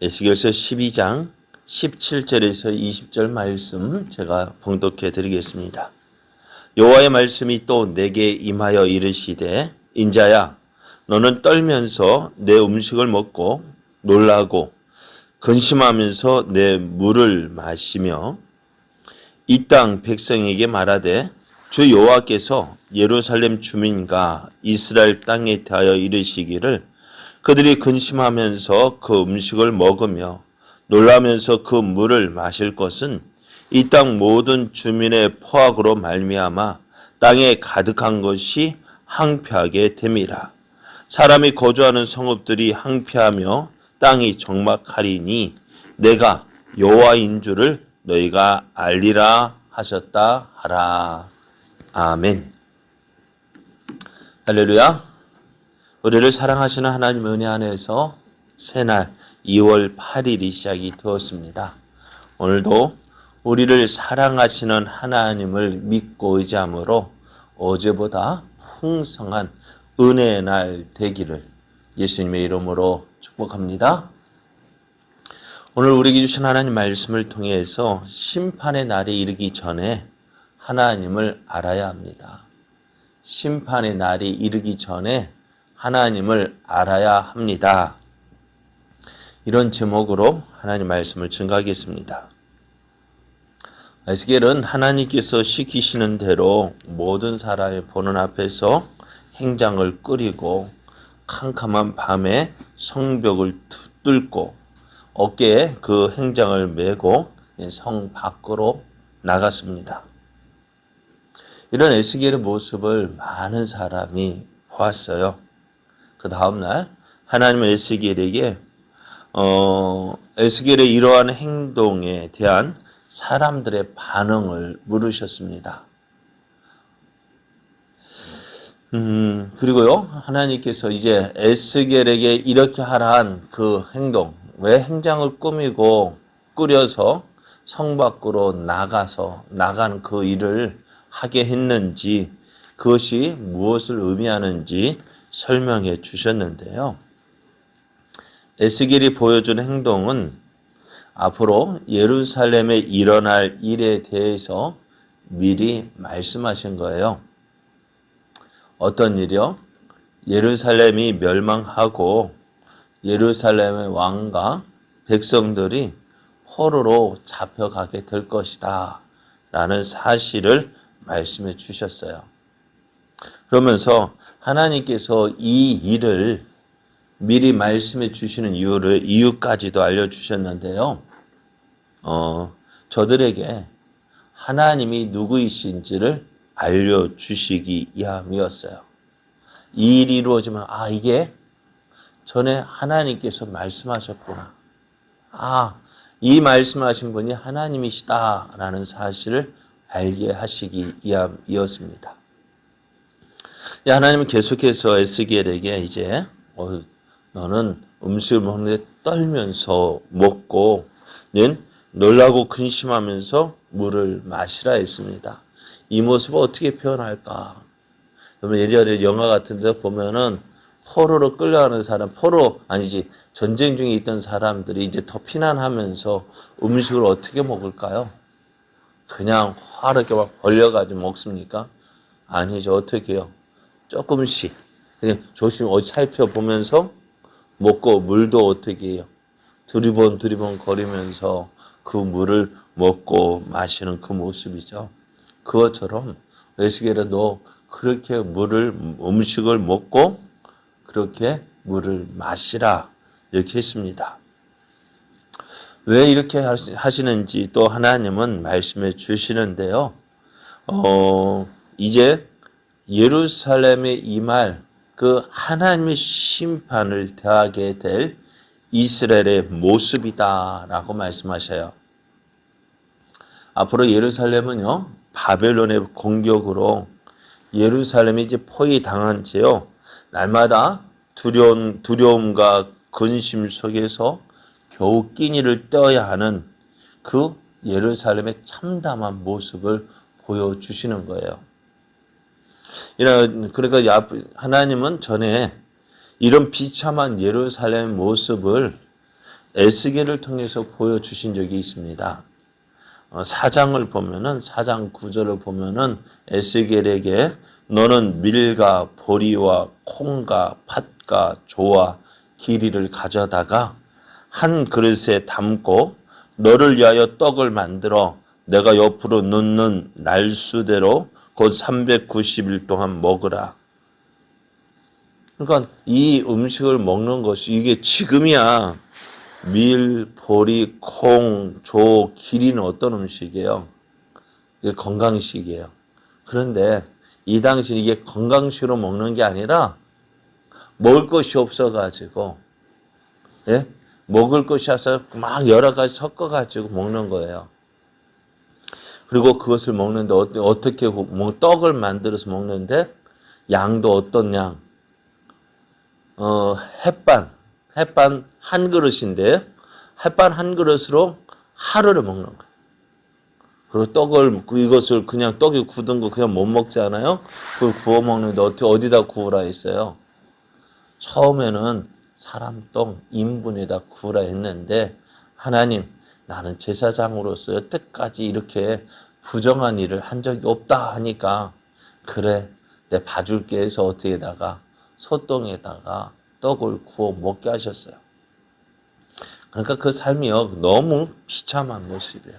에스겔서 12장 17절에서 20절 말씀 제가 봉독해 드리겠습니다. 여호와의 말씀이 또 내게 임하여 이르시되 인자야 너는 떨면서 내 음식을 먹고 놀라고 근심하면서 내 물을 마시며 이 땅 백성에게 말하되 주 여호와께서 예루살렘 주민과 이스라엘 땅에 대하여 이르시기를 그들이 근심하면서 그 음식을 먹으며 놀라면서 그 물을 마실 것은 이 땅 모든 주민의 포악으로 말미암아 땅에 가득한 것이 항폐하게 됨이라. 사람이 거주하는 성읍들이 항폐하며 땅이 적막하리니 내가 여호와인 줄을 너희가 알리라 하셨다 하라. 아멘. 할렐루야. 우리를 사랑하시는 하나님 은혜 안에서 새날 2월 8일이 시작이 되었습니다. 오늘도 우리를 사랑하시는 하나님을 믿고 의지함으로 어제보다 풍성한 은혜의 날 되기를 예수님의 이름으로 축복합니다. 오늘 우리에게 주신 하나님 말씀을 통해서 심판의 날이 이르기 전에 하나님을 알아야 합니다. 심판의 날이 이르기 전에 하나님을 알아야 합니다. 이런 제목으로 하나님 말씀을 증거하겠습니다. 에스겔은 하나님께서 시키시는 대로 모든 사람의 보는 앞에서 행장을 끓이고 캄캄한 밤에 성벽을 뚫고 어깨에 그 행장을 메고 성 밖으로 나갔습니다. 이런 에스겔의 모습을 많은 사람이 보았어요. 그 다음날 하나님은 에스겔에게 에스겔의 이러한 행동에 대한 사람들의 반응을 물으셨습니다. 그리고요 하나님께서 이제 에스겔에게 이렇게 하라한 그 행동, 왜 행장을 꾸려서 성 밖으로 나가는 그 일을 하게 했는지, 그것이 무엇을 의미하는지 설명해 주셨는데요. 에스겔이 보여준 행동은 앞으로 예루살렘에 일어날 일에 대해서 미리 말씀하신 거예요. 어떤 일이요? 예루살렘이 멸망하고 예루살렘의 왕과 백성들이 포로로 잡혀가게 될 것이다 라는 사실을 말씀해 주셨어요. 그러면서 하나님께서 이 일을 미리 말씀해 주시는 이유까지도 알려주셨는데요. 저들에게 하나님이 누구이신지를 알려주시기 위함이었어요. 이 일이 이루어지면 이게 전에 하나님께서 말씀하셨구나. 이 말씀하신 분이 하나님이시다라는 사실을 알게 하시기 위함이었습니다. 하나님은 계속해서 에스겔에게 이제 너는 음식을 먹는데 떨면서 먹고는 놀라고 근심하면서 물을 마시라 했습니다. 이 모습을 어떻게 표현할까? 여러분 예전에 영화 같은 데 보면은 포로로 끌려가는 사람, 전쟁 중에 있던 사람들이 이제 더 피난하면서 음식을 어떻게 먹을까요? 그냥 화르게 막 벌려가지고 먹습니까? 아니죠. 어떻게 해요? 조금씩 그냥 조심히 살펴보면서 먹고, 물도 어떻게 해요? 두리번 거리면서 그 물을 먹고 마시는 그 모습이죠. 그것처럼 에스겔은 너 그렇게 음식을 먹고 그렇게 물을 마시라 이렇게 했습니다. 왜 이렇게 하시는지 또 하나님은 말씀해 주시는데요. 이제 예루살렘에 임할 그 하나님의 심판을 대하게 될 이스라엘의 모습이다라고 말씀하셔요. 앞으로 예루살렘은요, 바벨론의 공격으로 예루살렘이 이제 포위당한 채요, 날마다 두려움과 근심 속에서 겨우 끼니를 떼어야 하는 그 예루살렘의 참담한 모습을 보여주시는 거예요. 그러니까 하나님은 전에 이런 비참한 예루살렘 모습을 에스겔을 통해서 보여주신 적이 있습니다. 4장을 보면은 4장 9절을 보면은 에스겔에게 너는 밀과 보리와 콩과 팥과 조와 기리를 가져다가 한 그릇에 담고 너를 위하여 떡을 만들어 내가 옆으로 놓는 날수대로 곧 390일 동안 먹으라. 그러니까 이 음식을 먹는 것이 이게 지금이야. 밀, 보리, 콩, 조, 기리는 어떤 음식이에요? 이게 건강식이에요. 그런데 이 당시 이게 건강식으로 먹는 게 아니라 먹을 것이 없어가지고, 예? 먹을 것이 없어서 막 여러 가지 섞어가지고 먹는 거예요. 그리고 그것을 먹는데 어떻게 떡을 만들어서 먹는데 양도 어떤 양? 햇반 한 그릇인데 햇반 한 그릇으로 하루를 먹는 거예요. 그리고 이것을 그냥 떡이 굳은 거 그냥 못 먹잖아요. 그걸 구워 먹는데 어디다 구우라 했어요? 처음에는 사람 똥 인분에다 구우라 했는데 하나님 나는 제사장으로서 여태까지 이렇게 부정한 일을 한 적이 없다 하니까 그래 내 봐줄게 해서 어떻게다가 소똥에다가 떡을 구워 먹게 하셨어요. 그러니까 그 삶이요 너무 비참한 모습이에요.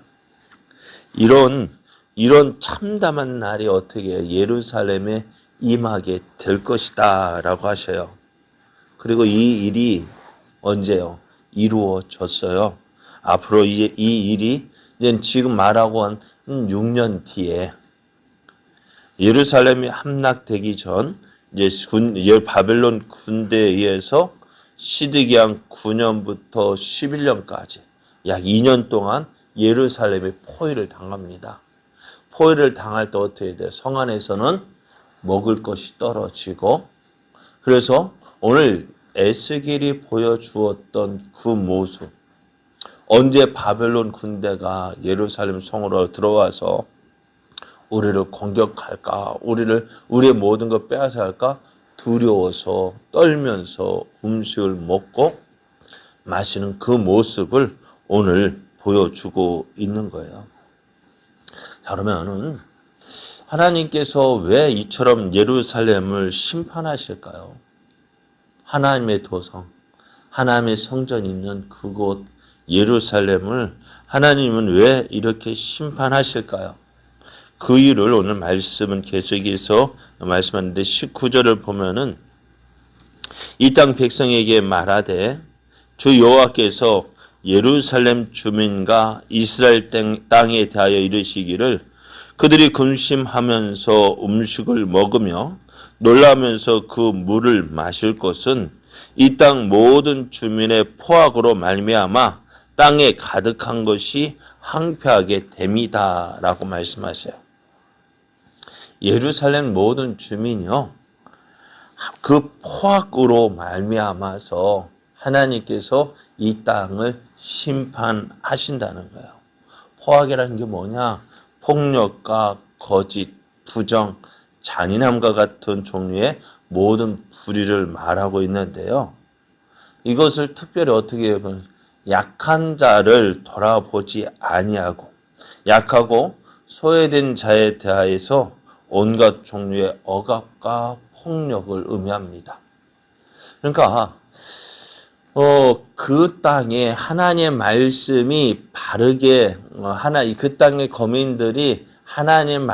이런 참담한 날이 어떻게 예루살렘에 임하게 될 것이다 라고 하셔요. 그리고 이 일이 언제요? 이루어졌어요. 앞으로 이 일이 이제 지금 말하고 한 6년 뒤에 예루살렘이 함락되기 전 이제 바벨론 군대에 의해서 시드기야 9년부터 11년까지 약 2년 동안 예루살렘에 포위를 당합니다. 포위를 당할 때 어떻게 돼요? 성 안에서는 먹을 것이 떨어지고 그래서 오늘 에스겔이 보여주었던 그 모습 언제 바벨론 군대가 예루살렘 성으로 들어와서 우리를 공격할까? 우리의 모든 걸 빼앗아 할까? 두려워서 떨면서 음식을 먹고 마시는 그 모습을 오늘 보여주고 있는 거예요. 자, 그러면은 하나님께서 왜 이처럼 예루살렘을 심판하실까요? 하나님의 도성, 하나님의 성전이 있는 그곳 예루살렘을 하나님은 왜 이렇게 심판하실까요? 그 이유를 오늘 말씀은 계속해서 말씀하는데 19절을 보면은 이 땅 백성에게 말하되 주 여호와께서 예루살렘 주민과 이스라엘 땅에 대하여 이르시기를 그들이 근심하면서 음식을 먹으며 놀라면서 그 물을 마실 것은 이 땅 모든 주민의 포악으로 말미암아 땅에 가득한 것이 황폐하게 됨이다 라고 말씀하세요. 예루살렘 모든 주민이요 그 포악으로 말미암아서 하나님께서 이 땅을 심판하신다는 거예요. 포악이라는 게 뭐냐? 폭력과 거짓, 부정, 잔인함과 같은 종류의 모든 불의를 말하고 있는데요. 이것을 특별히 어떻게 해요? 약한 자를 돌아보지 아니하고 약하고 소외된 자에 대하여서 온갖 종류의 억압과 폭력을 의미합니다. 그러니까 그 땅에 하나님의 말씀이 바르게 그 땅의 거민들이 하나님의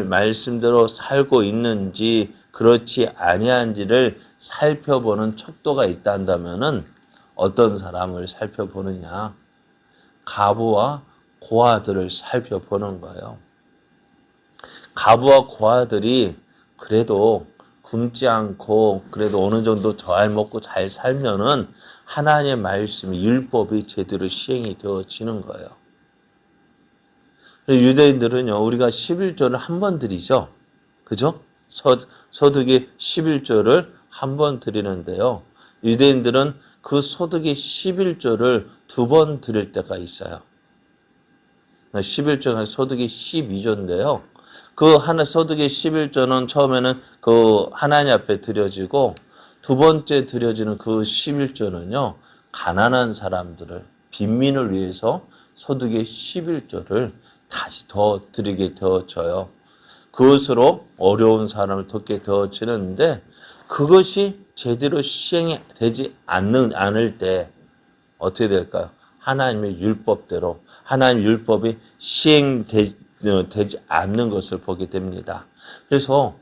말씀대로 살고 있는지 그렇지 아니한지를 살펴보는 척도가 있다면은 어떤 사람을 살펴보느냐? 과부와 고아들을 살펴보는 거예요. 과부와 고아들이 그래도 굶지 않고 그래도 어느 정도 잘 먹고 잘 살면은 하나님의 말씀, 율법이 제대로 시행이 되어지는 거예요. 유대인들은요, 우리가 11조를 한 번 드리죠. 그죠? 소득의 11조를 한 번 드리는데요. 유대인들은 그 소득의 11조를 두 번 드릴 때가 있어요. 11조가 소득이 12조인데요. 그 하나 소득의 11조는 처음에는 그 하나님 앞에 드려지고 두 번째 드려지는 그 11조는요. 가난한 사람들을 빈민을 위해서 소득의 11조를 다시 더 드리게 되어져요. 그것으로 어려운 사람을 돕게 되어지는데 그것이 제대로 시행이 되지 않을 때 어떻게 될까요? 하나님의 율법대로 하나님의 율법이 시행되지 않는 것을 보게 됩니다. 그래서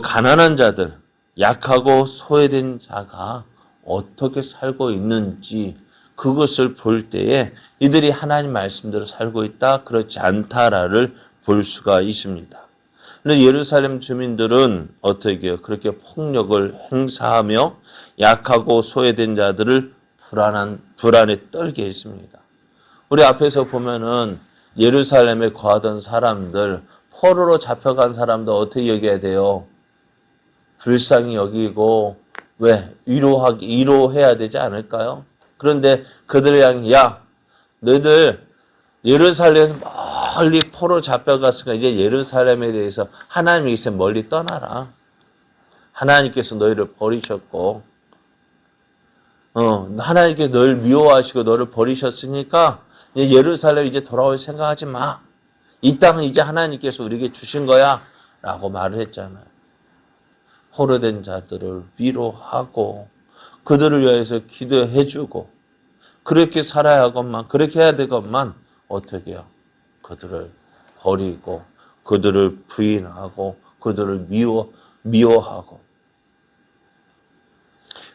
가난한 자들, 약하고 소외된 자가 어떻게 살고 있는지 그것을 볼 때에 이들이 하나님 말씀대로 살고 있다, 그렇지 않다를 볼 수가 있습니다. 근데 예루살렘 주민들은 어떻게 해요? 그렇게 폭력을 행사하며 약하고 소외된 자들을 불안에 떨게 했습니다. 우리 앞에서 보면은 예루살렘에 거하던 사람들, 포로로 잡혀간 사람들 어떻게 여겨야 돼요? 불쌍히 여기고, 왜? 위로해야 되지 않을까요? 그런데 그들을 향해, 야, 너희들 예루살렘에서 멀리 포로 잡혀갔으니까 이제 예루살렘에 대해서 하나님께서 멀리 떠나라. 하나님께서 너희를 버리셨고, 하나님께서 너를 미워하시고 너를 버리셨으니까 예루살렘 이제 돌아올 생각하지 마. 이 땅은 이제 하나님께서 우리에게 주신 거야. 라고 말을 했잖아요. 포로된 자들을 위로하고 그들을 위해서 기도해주고 그렇게 살아야 하건만 그렇게 해야 되건만 어떻게 해요? 그들을 버리고 그들을 부인하고 그들을 미워하고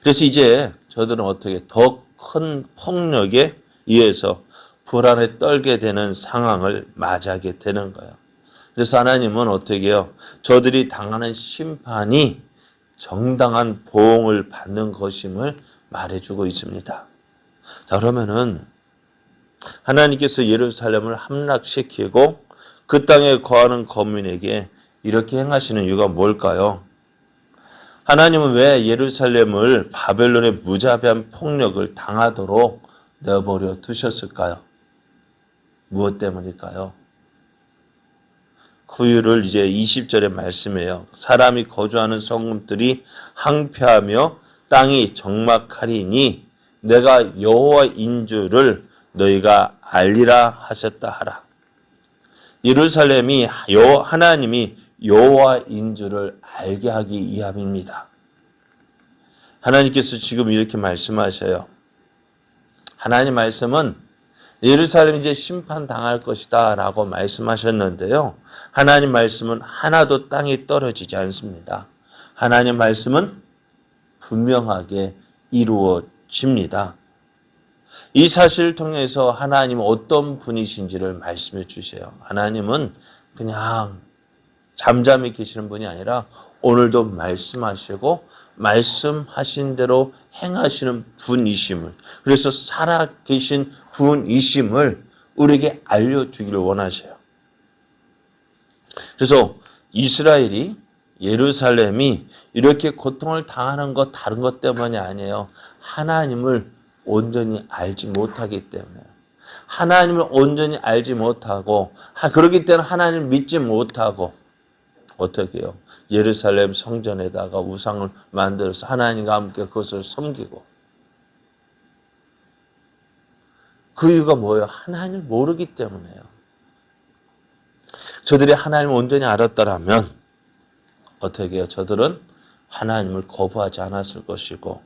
그래서 이제 저들은 어떻게 더 큰 폭력에 의해서 불안에 떨게 되는 상황을 맞이하게 되는 거예요. 그래서 하나님은 어떻게 해요? 저들이 당하는 심판이 정당한 보응을 받는 것임을 말해주고 있습니다. 자, 그러면은 하나님께서 예루살렘을 함락시키고 그 땅에 거하는 거민에게 이렇게 행하시는 이유가 뭘까요? 하나님은 왜 예루살렘을 바벨론의 무자비한 폭력을 당하도록 내버려 두셨을까요? 무엇 때문일까요? 그 이유를 이제 20절에 말씀해요. 사람이 거주하는 성읍들이 항폐하며 땅이 적막하리니 내가 여호와인 줄을 너희가 알리라 하셨다 하라. 예루살렘이 하나님이 여호와인 줄을 알게 하기 위함입니다. 하나님께서 지금 이렇게 말씀하셔요. 하나님 말씀은 예루살렘이 이제 심판당할 것이다 라고 말씀하셨는데요. 하나님 말씀은 하나도 땅에 떨어지지 않습니다. 하나님 말씀은 분명하게 이루어집니다. 이 사실을 통해서 하나님은 어떤 분이신지를 말씀해 주세요. 하나님은 그냥 잠잠히 계시는 분이 아니라 오늘도 말씀하시고 말씀하신 대로 행하시는 분이심을, 그래서 살아계신 분이심을 우리에게 알려주기를 원하셔요. 그래서 이스라엘이, 예루살렘이 이렇게 고통을 당하는 것 다른 것 때문이 아니에요. 하나님을 온전히 알지 못하기 때문에. 하나님을 온전히 알지 못하고 그렇기 때문에 하나님을 믿지 못하고 어떻게 해요? 예루살렘 성전에다가 우상을 만들어서 하나님과 함께 그것을 섬기고. 그 이유가 뭐예요? 하나님을 모르기 때문에요. 저들이 하나님을 온전히 알았더라면 어떻게 해요? 저들은 하나님을 거부하지 않았을 것이고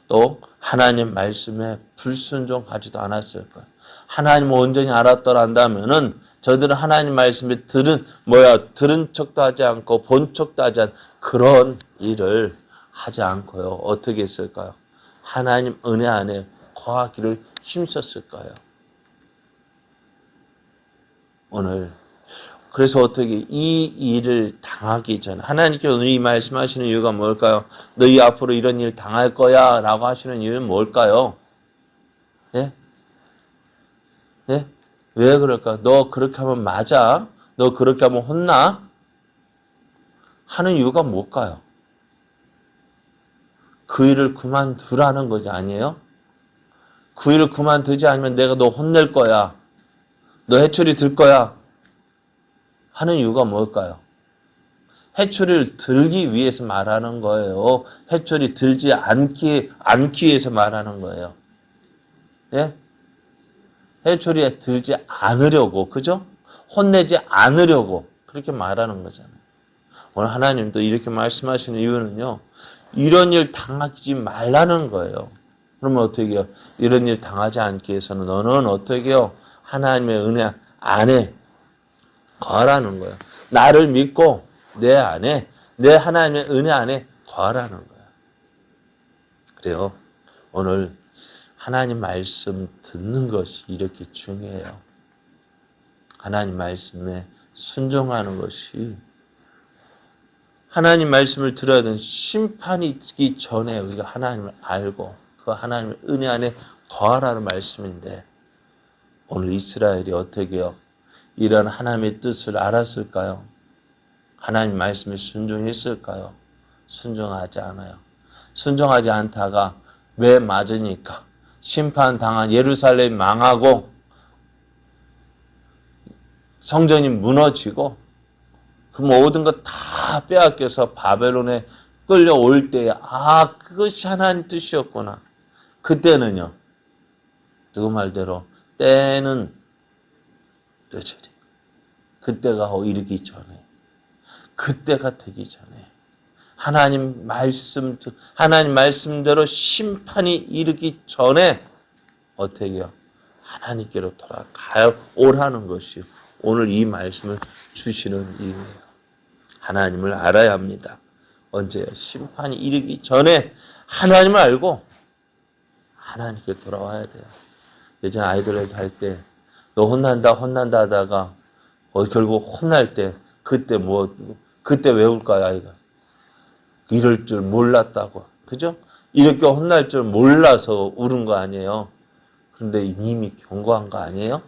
또 하나님 말씀에 불순종하지도 않았을 거예요. 하나님을 온전히 알았더란다면은 저들은 하나님 말씀에 들은 척도 하지 않고 본 척도 하지 않은 그런 일을 하지 않고요. 어떻게 했을까요? 하나님 은혜 안에 거하기를 힘썼을 거예요. 오늘 그래서 어떻게 이 일을 당하기 전에 하나님께서 오늘 이 말씀하시는 이유가 뭘까요? 너희 앞으로 이런 일 당할 거야 라고 하시는 이유는 뭘까요? 예? 예? 왜 그럴까? 너 그렇게 하면 맞아? 너 그렇게 하면 혼나? 하는 이유가 뭘까요? 그 일을 그만두라는 거지 아니에요? 그 일을 그만두지 않으면 내가 너 혼낼 거야. 너 해초리 들 거야. 하는 이유가 뭘까요? 해초리를 들기 위해서 말하는 거예요. 해초리 들지 않기 위해서 말하는 거예요. 예? 회초리에 들지 않으려고, 그죠? 혼내지 않으려고 그렇게 말하는 거잖아요. 오늘 하나님도 이렇게 말씀하시는 이유는요, 이런 일 당하지 말라는 거예요. 그러면 어떻게 해요? 이런 일 당하지 않기 위해서는 너는 어떻게 해요? 하나님의 은혜 안에 거하라는 거예요. 나를 믿고 내 안에, 내 하나님의 은혜 안에 거하라는 거예요. 그래요. 오늘 하나님 말씀 듣는 것이 이렇게 중요해요. 하나님 말씀에 순종하는 것이, 하나님 말씀을 들어야 되는 심판이 있기 전에 우리가 하나님을 알고 그 하나님의 은혜 안에 거하라는 말씀인데, 오늘 이스라엘이 어떻게 해요? 이런 하나님의 뜻을 알았을까요? 하나님 말씀에 순종했을까요? 순종하지 않아요. 순종하지 않다가 왜 맞으니까 심판당한 예루살렘이 망하고 성전이 무너지고 그 모든 것 다 빼앗겨서 바벨론에 끌려올 때에 그것이 하나님 뜻이었구나. 그때는요, 누구 말대로 때는 늦으리. 그때가 이르기 전에, 그때가 되기 전에 하나님 말씀대로 심판이 이르기 전에 어떻게 해요? 하나님께로 돌아가야 오라는 것이 오늘 이 말씀을 주시는 이유예요. 하나님을 알아야 합니다. 언제요? 심판이 이르기 전에 하나님을 알고 하나님께 돌아와야 돼요. 예전 아이들을 할 때 너 혼난다 하다가 결국 혼날 때 그때 왜 울까요, 아이가? 이럴 줄 몰랐다고. 그죠? 이렇게 혼날 줄 몰라서 울은 거 아니에요. 그런데 이미 경고한 거 아니에요?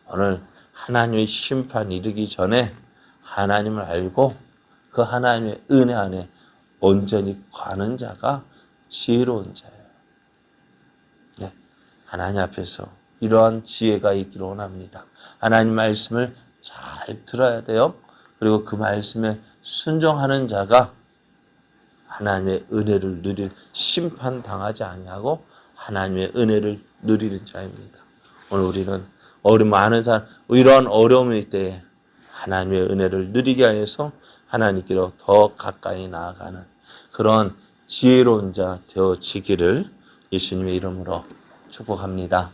오늘 하나님의 심판이 이르기 전에 하나님을 알고 그 하나님의 은혜 안에 온전히 가는 자가 지혜로운 자예요. 네, 하나님 앞에서 이러한 지혜가 있기를 원합니다. 하나님 말씀을 잘 들어야 돼요. 그리고 그 말씀에 순종하는 자가 하나님의 은혜를 심판당하지 아니하고 하나님의 은혜를 누리는 자입니다. 오늘 우리는 많은 사람 이러한 어려움일 때에 하나님의 은혜를 누리게 하여서 하나님께로 더 가까이 나아가는 그런 지혜로운 자 되어지기를 예수님의 이름으로 축복합니다.